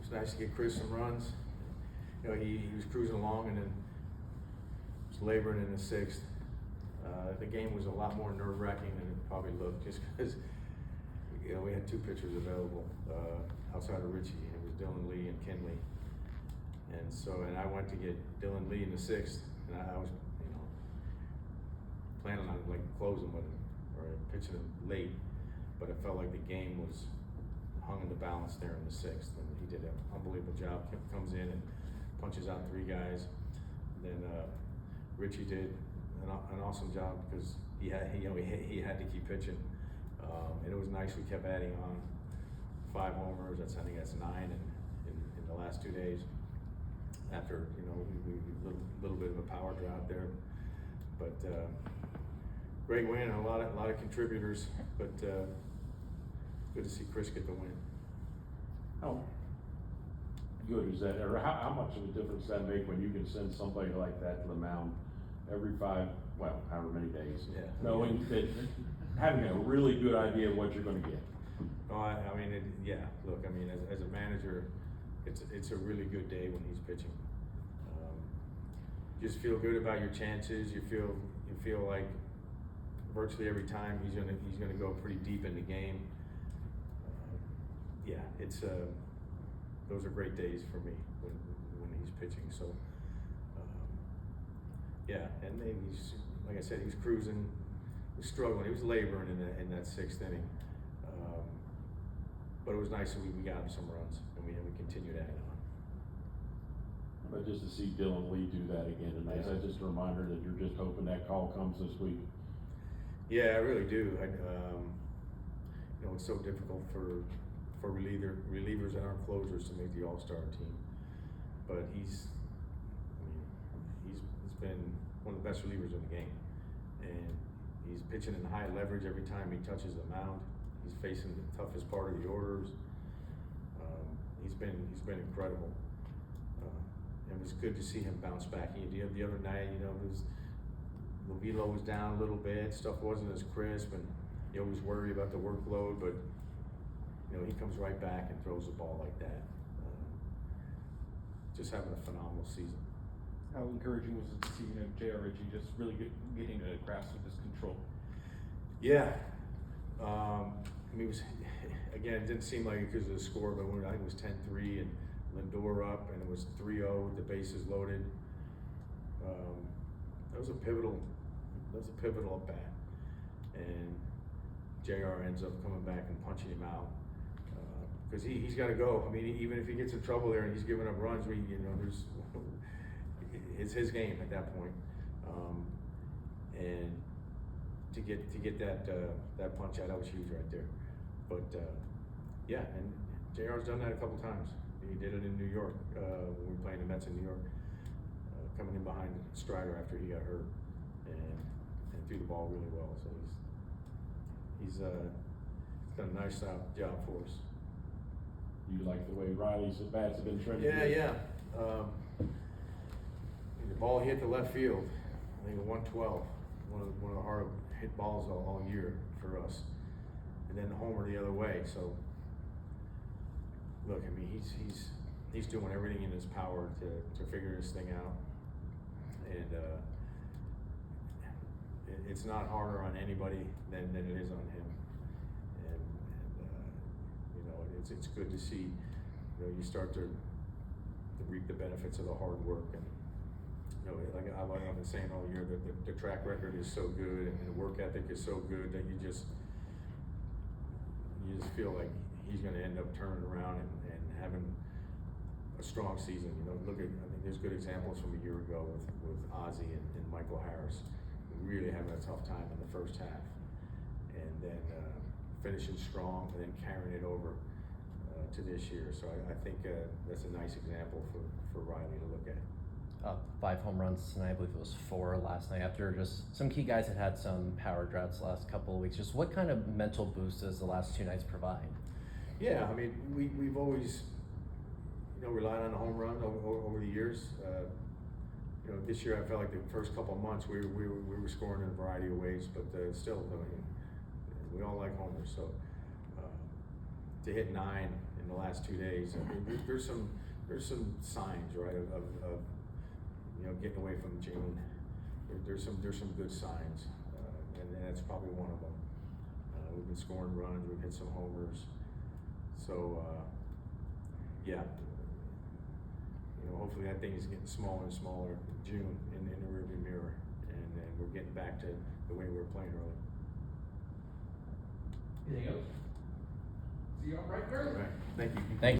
It's nice to get Chris some runs. You know, he was cruising along and then was laboring in the sixth. The game was a lot more nerve-wracking than it probably looked, just because you know we had two pitchers available outside of Ritchie, and it was Dylan Lee and Kinley. And I went to get Dylan Lee in the sixth, and I was, you know, planning on like closing with him or pitching him late, but it felt like the game was hung in the balance there in the sixth, and he did an unbelievable job. Comes in and punches out three guys. Then Ritchie did an awesome job because he had to keep pitching, and it was nice. We kept adding on 5 homers. I think that's 9 in the last 2 days. After we little bit of a power drought there, but great win and a lot of contributors. But good to see Chris get the win. How good is that, or how much of a difference does that make when you can send somebody like that to the mound every however many days, Yeah. knowing that, having a really good idea of what you're going to get? No, I mean, look, I mean, as a manager, it's a really good day when he's pitching. You just feel good about your chances. You feel like virtually every time he's gonna go pretty deep in the game. It's those are great days for me when he's pitching. So and then he's, like I said, he was cruising, he was struggling, he was laboring in that 6th inning. But it was nice that we got him some runs, and we continued adding on. But just to see Dylan Lee do that again tonight, that's just a reminder that you're just hoping that call comes this week. Yeah, I really do. It's so difficult for relievers and our closers to make the All-Star team. But he's been one of the best relievers in the game, and he's pitching in high leverage every time he touches the mound. He's facing the toughest part of the orders. He's been incredible. It was good to see him bounce back. The other night, the velo was down a little bit. Stuff wasn't as crisp, and you always worry about the workload. But he comes right back and throws the ball like that. Just having a phenomenal season. How encouraging was it to see J.R. Ritchie just really getting a grasp of his control? Yeah. It was, again, it didn't seem like it because of the score, but I think it was 10-3 and Lindor up, and it was 3-0 with the bases loaded. That was a pivotal at bat, and JR ends up coming back and punching him out because he's got to go. I mean, even if he gets in trouble there and he's giving up runs, it's his game at that point, and to get that punch out, that was huge right there. But and JR's done that a couple times. He did it in New York when we were playing the Mets in New York, coming in behind Strider after he got hurt and threw the ball really well. So he's done a nice job for us. You like the way Riley's bats have been trending? Yeah. The ball hit the left field. I think 112, one of the hard hit balls all year for us, and then the homer the other way. So look, I mean, he's doing everything in his power to figure this thing out, and it's not harder on anybody than it is on him. And it's good to see. You start to reap the benefits of the hard work. And like I've been saying all year, that the track record is so good and the work ethic is so good that you just feel like he's going to end up turning around and having a strong season. I think there's good examples from a year ago with Ozzie and Michael Harris, really having a tough time in the first half, and then finishing strong and then carrying it over to this year. So I think that's a nice example for Riley to look at. 5 home runs tonight. I believe it was 4 last night. After just some key guys had some power droughts the last couple of weeks. Just what kind of mental boost does the last 2 nights provide? Yeah, I mean, we've always relied on the home run over the years. This year I felt like the first couple of months we were scoring in a variety of ways, but still, we all like homers. So to hit 9 in the last 2 days. I mean, there's some signs, right, of you know, getting away from June. There's some good signs, and that's probably one of them. We've been scoring runs, we've hit some homers, so yeah. You know, hopefully that thing is getting smaller and smaller. June in the rearview mirror, and then we're getting back to the way we were playing early. Anything else? See you all right there. All right, thank you. Thank you.